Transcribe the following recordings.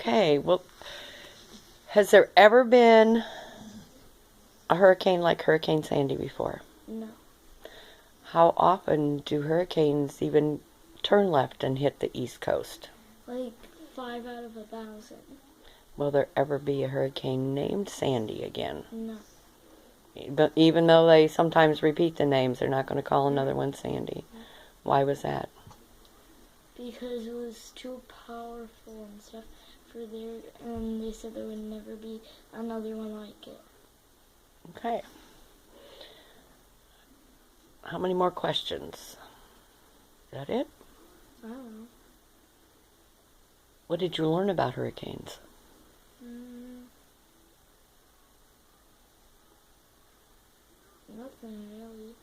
Okay, well, has there ever been a hurricane like Hurricane Sandy before? No. How often do hurricanes even turn left and hit the East Coast? Like 5 out of 1,000. Will there ever be a hurricane named Sandy again? No. But even though they sometimes repeat the names, they're not going to call another one Sandy. Why was that? Because it was too powerful and stuff and they said there would never be another one like it. Okay. How many more questions? Is that it? I don't know. What did you learn about hurricanes? Nothing really.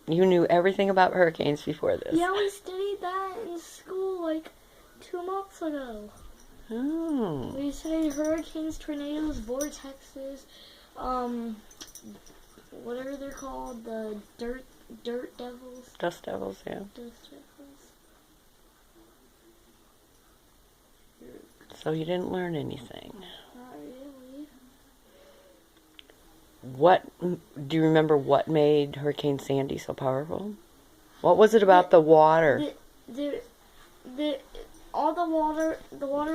You knew everything about hurricanes before this. Yeah, we studied that in school like 2 months ago. Oh. We studied hurricanes, tornadoes, vortexes, whatever they're called, the dirt devils. Dust devils, yeah. Dust devils. So you didn't learn anything. Not really. What do you remember? What made Hurricane Sandy so powerful? What was it about the water? All the water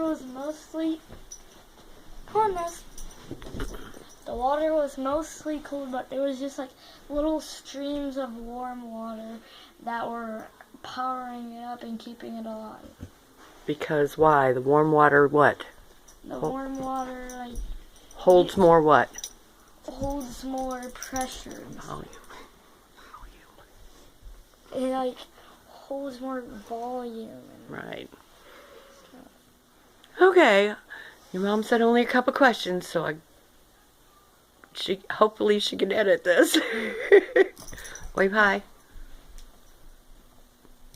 was mostly. Come on, Ness. The water was mostly cold, but there was just like little streams of warm water that were powering it up and keeping it alive. Because why? The warm water what? The warm water like holds more what? Holds more pressure. Volume. It like holds more volume. Right. Okay. Your mom said only a couple questions, so hopefully she can edit this. Wave hi.